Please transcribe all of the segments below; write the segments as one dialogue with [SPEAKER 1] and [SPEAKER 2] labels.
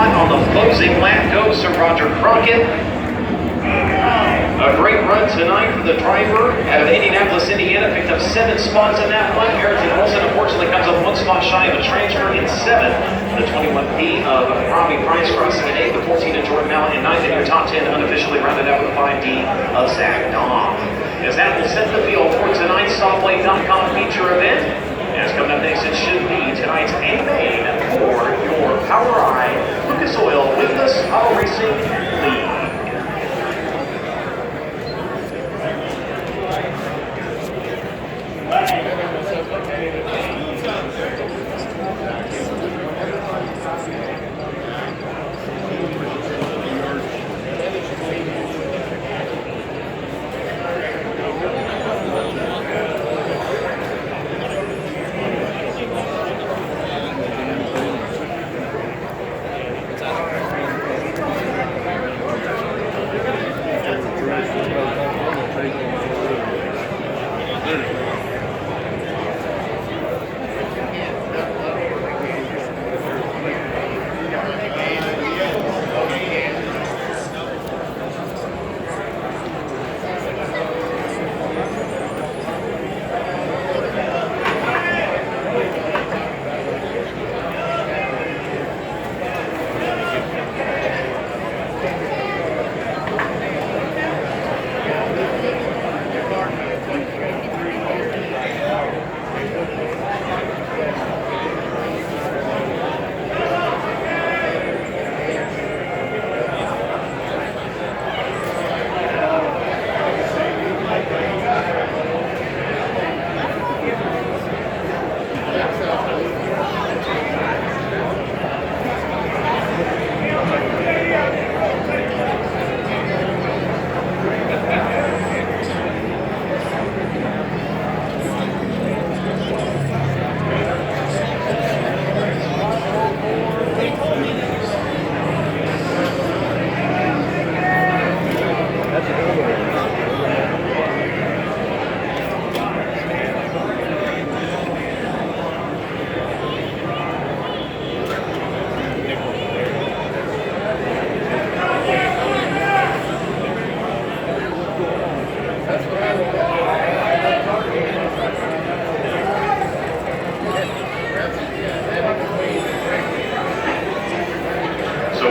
[SPEAKER 1] spot on the closing lap goes to Roger Crockett. A great run tonight for the driver out of Indianapolis, Indiana. Picked up 7 spots in that one. Harrington Wilson unfortunately comes up 1 spot shy of a transfer in 7th. The 21P of Robbie Price crossing in 8th. The 14 of Jordan Mallett in 9th. And your top 10 unofficially rounded out with the 5D of Zach Dahm. As that will set the field for tonight's SawBlade.com feature event. As coming up next, it should be tonight's A-Main for your Power Eye Lucas Oil Wingless Auto Racing League.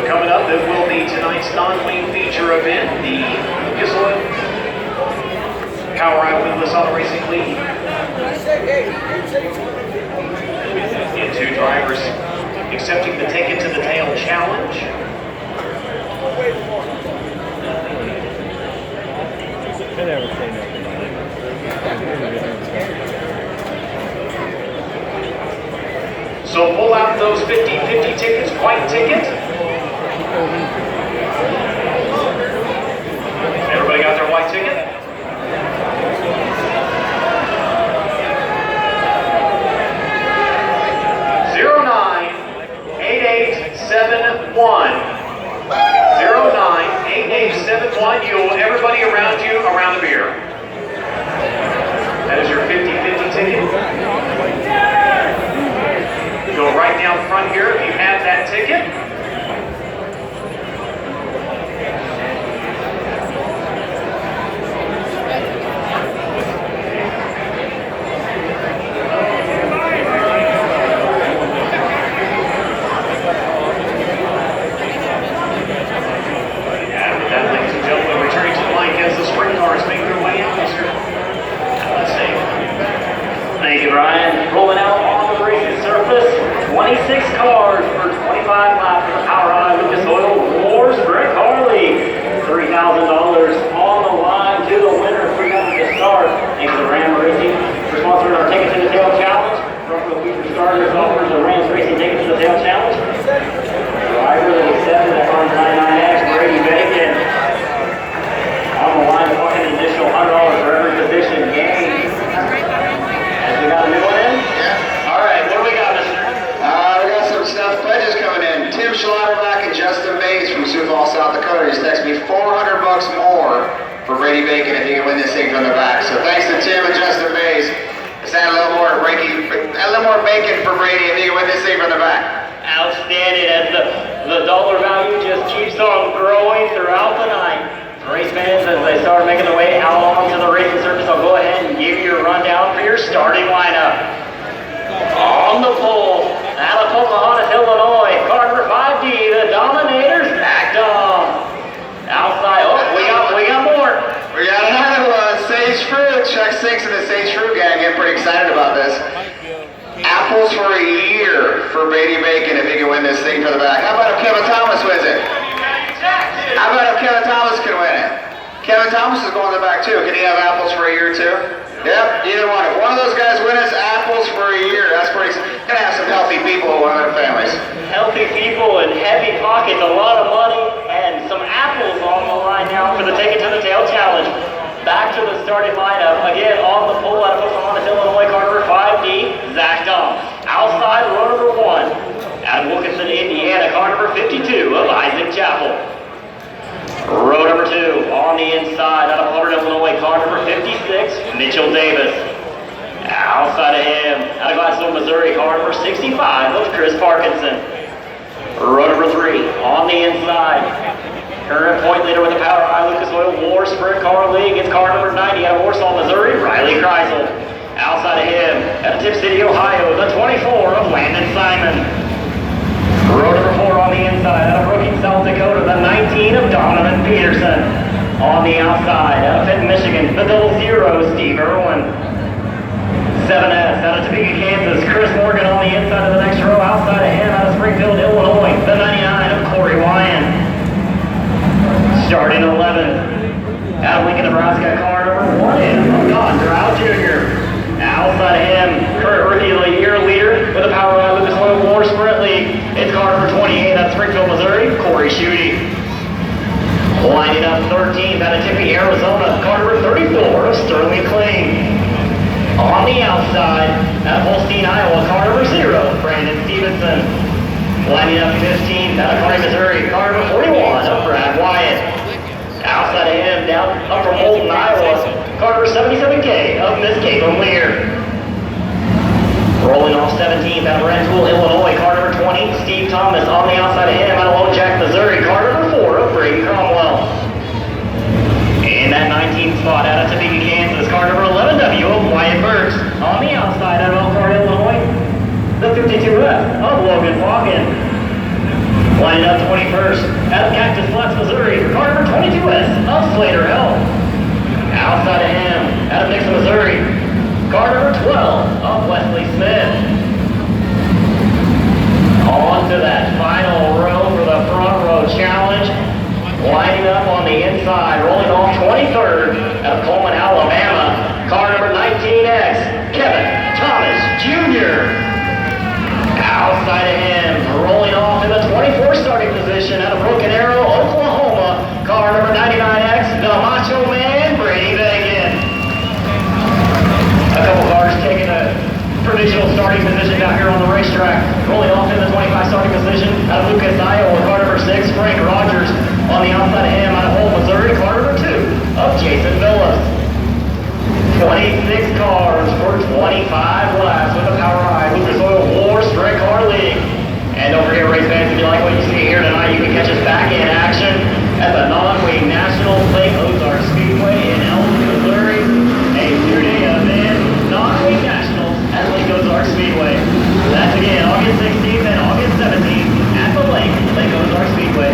[SPEAKER 1] Coming up, it will be tonight's non-wing feature event, the Lucas Oil Power Eye Wingless Auto Racing League. And 2 drivers accepting the Take It to the Tail challenge. So pull out those 50-50 tickets, white ticket. Everybody got their white ticket? Zero 098871. 098871. Everybody around you around the beer. That is your 50-50 ticket. Go right down front here if you have that ticket.
[SPEAKER 2] Thank you, Ryan. Rolling out on the racing surface, 26 cars for 25 laps for Power Eye Lucas Oil Wars Brett Harley. $3,000 on the line to the winner, 300 to start. Thanks to Ram Racing for sponsoring our Take It to the Tail Challenge. Broncos Feature Starters offers the Rams Racing Take It to the Tail Challenge. Driver that accepted that 199X, Brady Bacon. On the line, talking an additional $100 for every position gained. We got a new one in?
[SPEAKER 3] Yeah.
[SPEAKER 2] All right, what do we got, mister?
[SPEAKER 3] We got some stuff pledges coming in. Tim Schlotterback and Justin Mays from Sioux Falls, South Dakota just texted me $400 more for Brady Bacon if you can win this thing from the back. So thanks to Tim and Justin Mays. Let's add a little more bacon for Brady if you can win this thing from the back.
[SPEAKER 2] Outstanding as the The dollar value just keeps on growing throughout the night. Race fans, as they start making their way out onto the racing surface, I'll go ahead and give you a rundown for your starting lineup. On the pole, out of Pocahontas, Illinois, car number 5D, the Dominators, backed off. Outside, oh, we got more.
[SPEAKER 3] We got another one, Sage Fruit. Chuck Six and the Sage Fruit gang getting pretty excited about this. Apples for a year for Brady Bacon if he can win this thing for the back. How about if Kevin Thomas wins it? How about if Kevin Thomas can win it? Kevin Thomas is going to the back too. Can he have apples for a year too? Yep, either one. If one of those guys wins apples for a year, that's pretty exciting. Gonna have some healthy people who want their families.
[SPEAKER 2] Healthy people and heavy pockets, a lot of money, and some apples on the line now for the Take It to the Tail challenge. Back to the starting lineup. Again, on the pole out of Pocahontas, Illinois, car number 5D, Zach Dom. Outside, row number 1. Out of Wilkinson, Indiana, car number 52 of Isaac Chapel. Row number 2, on the inside, out of Hubbard, Illinois, car number 56, Mitchell Davis. Outside of him, out of Gladstone, Missouri, car number 65 of Chris Parkinson. Row number 3, on the inside, current point leader with the Power High Lucas Oil War Sprint Car League, it's car number 90 out of Warsaw, Missouri, Riley Kreisel. Outside of him, out of Tip City, Ohio, the 24 of Landon Simon. Row number 4 on the inside, out of Brookings, South Dakota, the 19 of Donovan Peterson. On the outside, out of Fenton, Michigan, the 00, Steve Irwin. 7S, out of Topeka, Kansas, Chris Morgan on the inside of the next row. Outside of him, out of Springfield, Illinois, the 99 of Corey Wyan. Starting 11, out of Lincoln, Nebraska, car number 1, oh God, Drow Jr. Outside of him, current rookie of the year leader with the Power High Lucas Oil War Sprint League, it's car number 28 out of Springfield, Missouri, Corey Schutte. Lining up 13th out of Tempe, Arizona, car number 34 of Sterling Kling. On the outside, out of Holstein, Iowa, car number 0, Brandon Stevenson. Lining up 15th out of Kearney, Missouri, car number 41 of Brad Wyatt. Outside of him, down up from Holton, Iowa, car number 77K of Miss Caitlin Lear. Rolling off 17th out of Rentoul, Illinois, car number 20, Steve Thomas. On the outside of him, out of Lone Jack, Missouri, car number 4 of Brady Cromwell. In that 19th spot, out of Topeka, Kansas, car number 11W of Wyatt Burks. On the outside, out of Elkhart, Illinois, the 52F of Logan Falcon. Lining up 21st, out of Cactus Flats, Missouri, car number 22S of Slater Health. Outside of him, out of Dixon, Missouri, car number 12 of Wesley Smith. On to that final row for the front row challenge. Lining up on the inside, rolling off 23rd, out of Coleman, Alabama, car number 19X, Kevin Thomas Jr. Outside of him, rolling off in the 24th starting position out of Broken Arrow, Oklahoma, car number 99X, the Macho Man, Brady Bacon. A couple cars taking a provisional starting position down here on the racetrack. Rolling off in the 25 starting position out of Lucas, Iowa, car number 6, Frank Rogers. On the outside of him, out of Holt, Missouri, car number 2 of Jason Phillips. 26 cars for 25 laps with the Power High Lucas Oil War Sprint Car League. And over here, race fans, if you like what you see here tonight, you can catch us back in action at the Non-Wing National Lake Ozark Speedway in Elton, Missouri. A 2-day event, Non-Wing Nationals at Lake Ozark Speedway. That's again August 16th and August 17th at the Lake Ozark Speedway.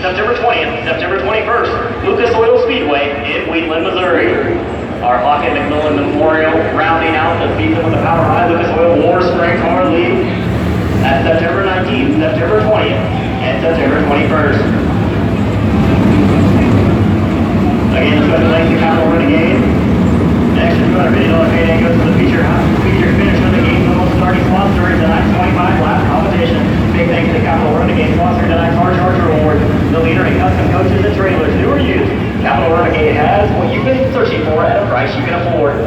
[SPEAKER 2] September 20th, September 21st, Lucas Oil Speedway in Wheatland, Missouri. Our Hawkett McMillan Memorial rounding out the season with the Power High Lucas Oil War Sprint Car League at September 19th, September 20th, and September 21st. Again, a special thanks to Capital Renegade. An extra $250 payday goes to the feature finish of the game, the most starting spots during tonight's 25 lap competition. Big thanks Renegade sponsor tonight's Car Charger Award, the leader in custom coaches and trailers, new or used. Capital Renegade has what you've been searching for at a price you can afford.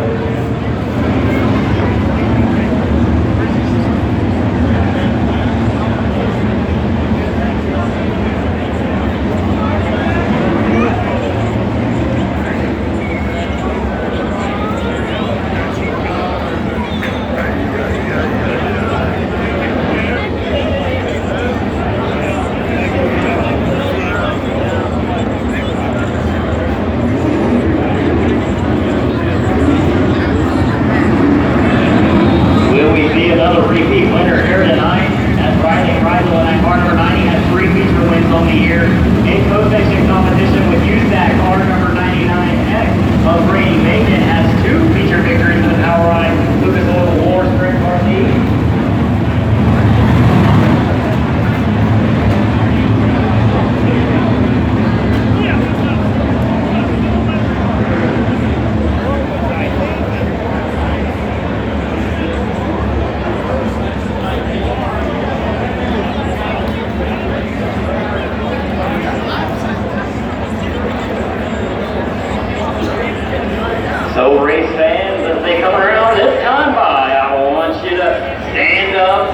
[SPEAKER 2] So race fans, as they come around this time by, I want you to stand up,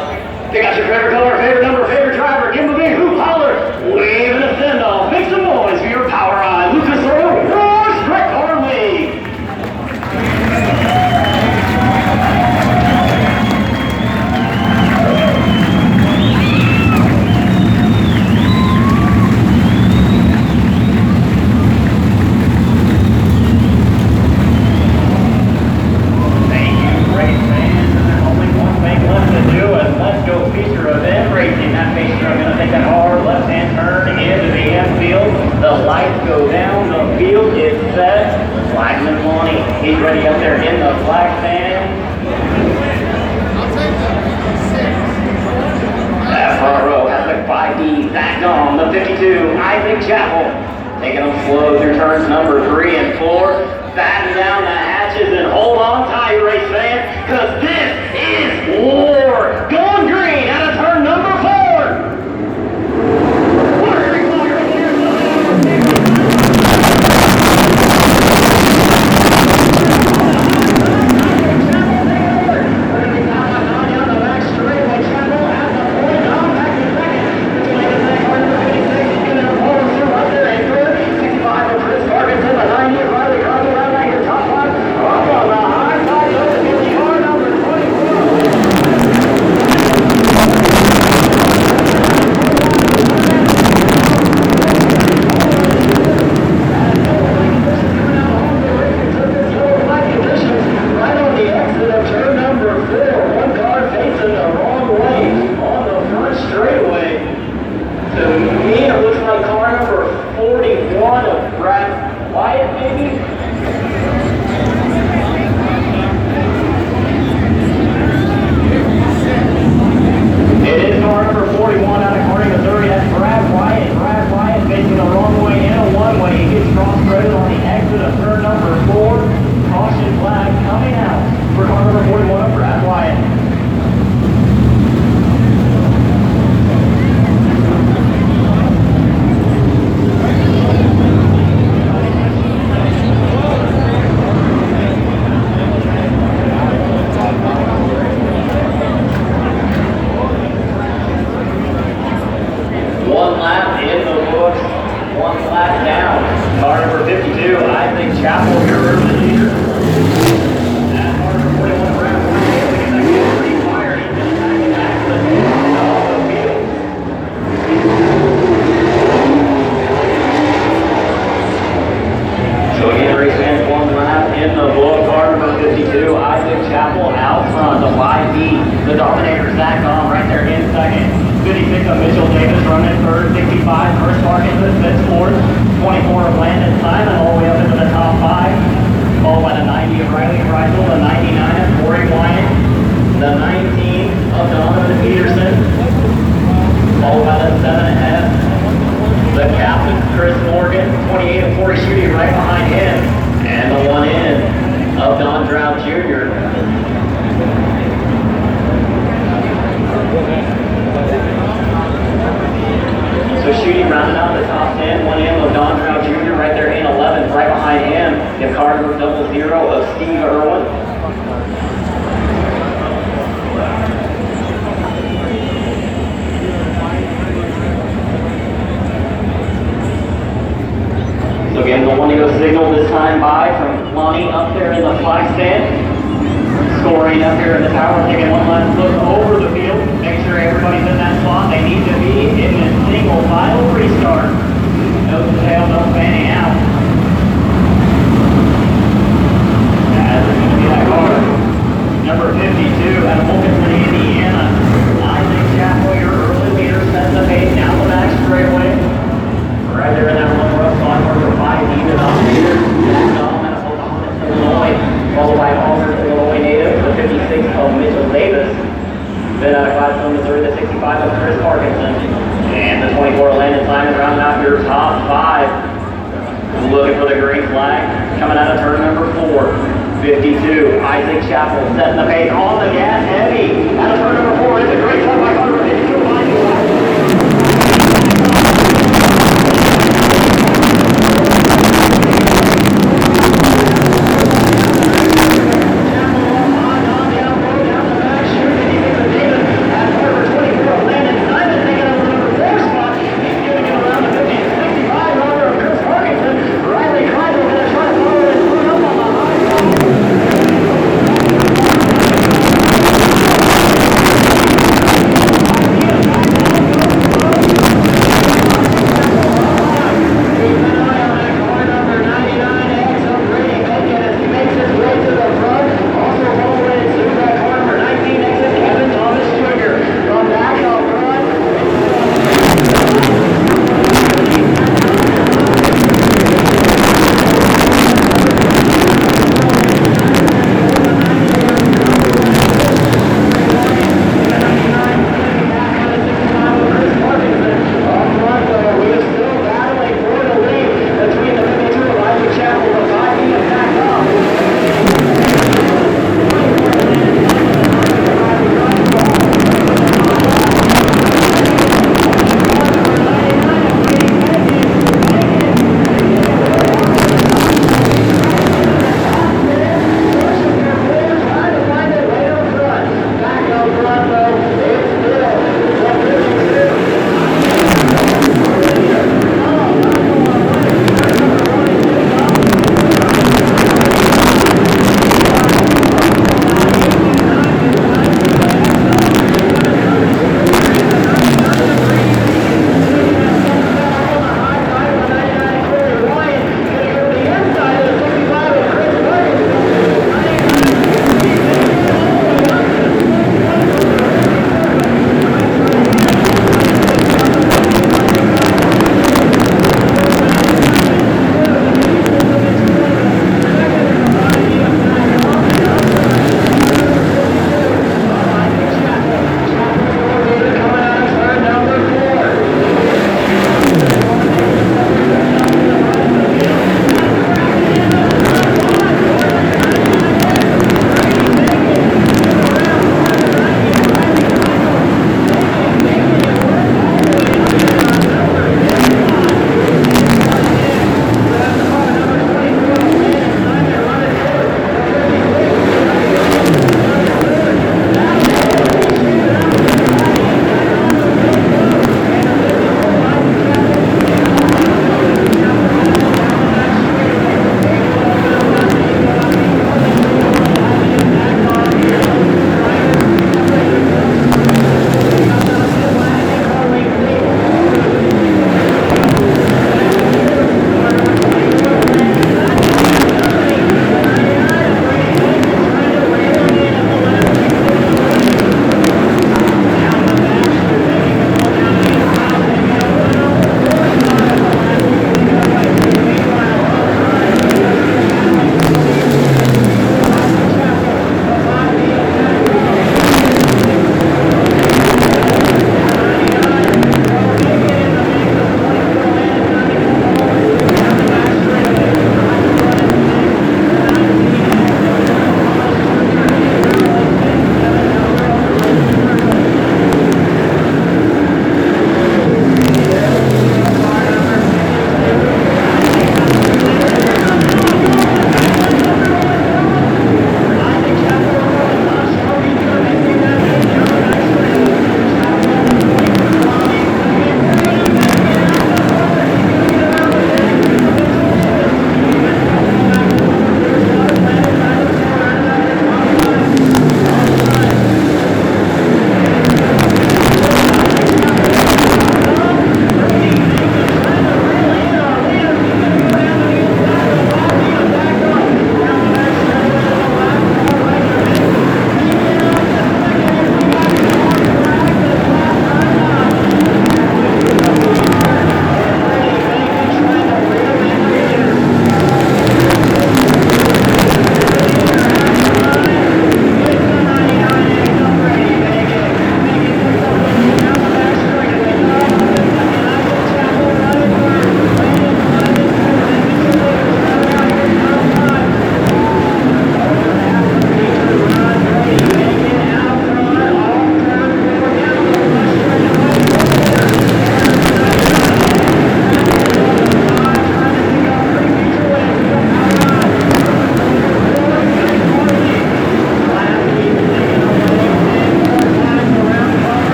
[SPEAKER 2] pick out your favorite color, favorite number, favorite driver, give them a big hoop, holler, wave and a send off, make some noise for your power eye, Lucas Oil, Roar, Sprint Car League. He's ready up there in the flag stand. That front row has the 5D back on the 52. Isaac Chapel taking them slow through turns number 3 and 4. Batten down the hatches and hold on tight, race fans, because this is war. Going green out of turn number 4. So shooting rounding out the top 10, one in of Don Trout Jr. right there in 11th. Right behind him, the Cardinals 00 of Steve Irwin. So again, the one to go signal this time by from Lonnie up there in the flag stand. Scoring up here in the tower, taking one last look over the field. Make sure everybody's in that spot they need to be in this single file restart. No tail, no fanning out. As it's going to be that car. Number 52 out of Wilkinson, Indiana. Isaac Chapel, your early leader, setting the pace down the back straightaway. Right there in that one rough spot for 5 even off leader. Illinois, followed by Auburn, Illinois native, the 56 of Mitchell Davis. Then out of Gladstone, Missouri, the 65 of Chris Parkinson. And the 24 Landon Simon rounding out your top 5. Looking for the green flag. Coming out of turn number 4. 52, Isaac Chapel setting the pace on the gas heavy. Out of turn number 4, it's a great shot by Carter. 52 behind you.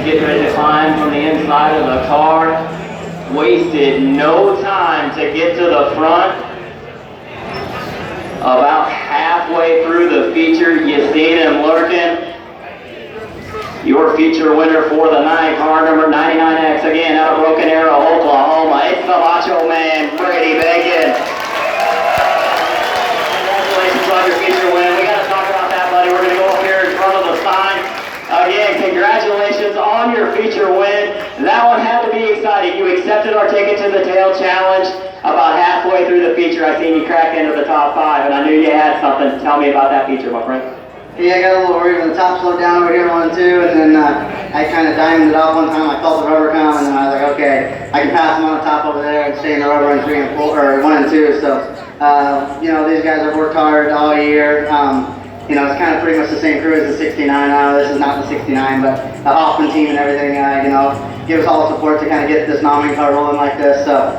[SPEAKER 2] He's getting ready to climb from the inside of the car. Wasted no time to get to the front. About halfway through the feature, you seen him lurking. Your feature winner for the night, car number 99X, again out of Broken Arrow, Oklahoma. It's the Macho Man, Brady Bacon. Congratulations on your feature win. We got to talk about that, buddy. We're going to go up here in front of the sign. Again, congratulations on your feature win. That one had to be exciting. You accepted our Ticket to the Tail challenge. About halfway through the feature, I seen you crack into the top 5, and I knew you had something. Tell me about that feature, my friend.
[SPEAKER 4] Yeah, I got a little worried when the top slowed down over here 1 and 2, and then I kind of diamonded it off one time. I felt the rubber come, and then I was like, okay, I can pass them on the top over there and stay in the rubber in 3 and 4 or 1 and 2. So, you know, these guys have worked hard all year. You know, it's kind of pretty much the same crew as the 69 now. This is not the 69, but the Hoffman team and everything, you know, give us all the support to kind of get this nominee car rolling like this. So,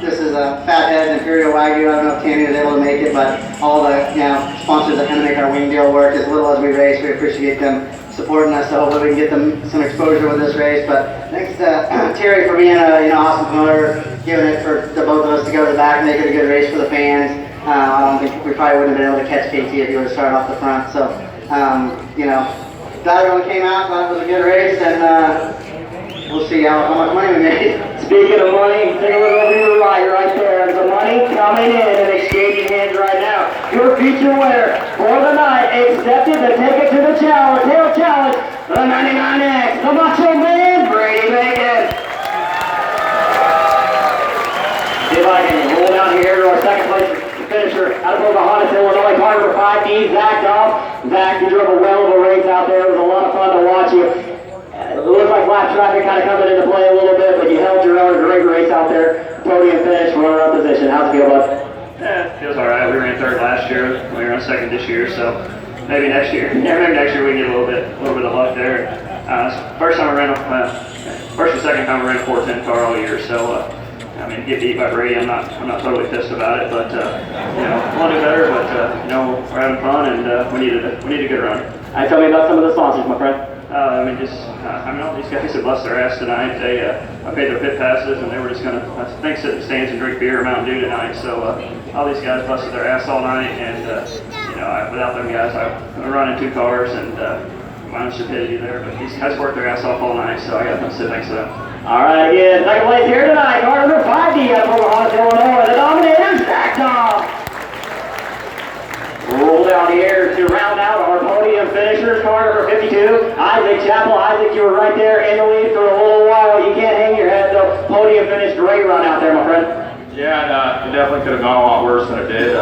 [SPEAKER 4] this is a Fathead Imperial Wagyu. I don't know if Tammy was able to make it, but all the, you know, sponsors that kind of make our wing deal work, as little as we race, we appreciate them supporting us. So hopefully we can get them some exposure with this race. But thanks to Terry for being a, you know, awesome promoter, giving it for the both of us to go to the back and make it a good race for the fans. I don't think we probably wouldn't have been able to catch KT if he would have started off the front. So, you know, glad everyone came out. Glad it was a good race, and we'll see how much money we made.
[SPEAKER 2] Speaking of money, take a look over to the right there. The money coming in and exchanging hands right now. Your feature winner for the night accepted the Ticket to the Tail Challenge, the 99X, the Macho Man, Brady Bacon. See if I can roll down here to our second place finisher out of Pocahontas, Illinois, car number 5D, Zach Goff. Zach, you drove a well of a race out there. It was a lot of fun to watch you. It looks like lap traffic kind of coming into play a little bit, but you held your own. Great race out there. Podium finish, runner-up position. How's it feel, bud?
[SPEAKER 5] Yeah, it feels all right. We ran 3rd last year. We ran 2nd this year, so maybe next year. Yeah, maybe next year we can get a little bit of luck there. First and second time I ran a 410 car all year, so I mean, get beat by Brady. I'm not totally pissed about it, but you know, want to do better. But you know, we're having fun, and we need a good run.
[SPEAKER 2] Tell me about some of the sponsors, my friend.
[SPEAKER 5] I mean, all these guys that bust their ass tonight. I paid their pit passes, and they were just gonna, sit in the stands and drink beer or Mountain Dew tonight. So all these guys busted their ass all night, and you know, without them guys, I'm running 2 cars, and my own stupidity there. But these guys worked their ass off all night, so I got to sit next to them.
[SPEAKER 2] All right, again, second place here tonight, car number 5D out of Pocahontas, Illinois, the Dominator, Zach Goff. Roll down here to round out our podium finishers, car number 52, Isaac Chappell. Isaac, you were right there in the lead for a little while. You can't hang your head, though. Podium finish, great run out there, my friend.
[SPEAKER 6] Yeah, and it definitely could have gone a lot worse than it did.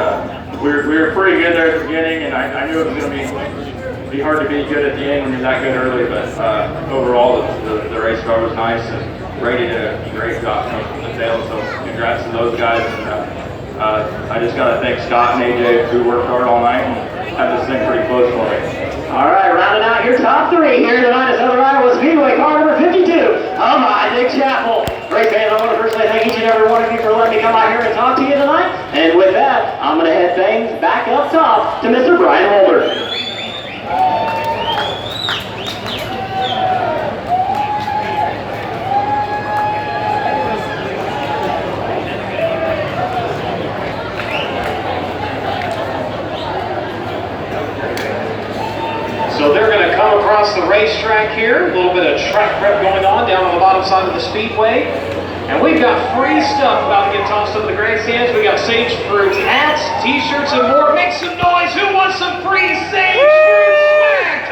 [SPEAKER 6] We were pretty good there at the beginning, and I knew it was going to be hard to be good at the end when you're that good early, but overall the race car was nice, and Brady did a great job coming from the tail, so congrats to those guys. And I just got to thank Scott and AJ who worked hard all night and had this thing pretty close for me.
[SPEAKER 2] All right, rounding out your top 3 here tonight is Southern Iowa Speedway, car number 52, Isaac Chappell. Great fans, I want to personally thank each and every one of you for letting me come out here and talk to you tonight. And with that, I'm going to head things back up top to Mr. Brian Holder.
[SPEAKER 1] So they're going to come across the racetrack here. A little bit of track prep going on down on the bottom side of the speedway. And we've got free stuff about to get tossed up in the grandstands. We got Sage Fruits hats, t-shirts, and more. Make some noise. Who wants some free Sage Fruits?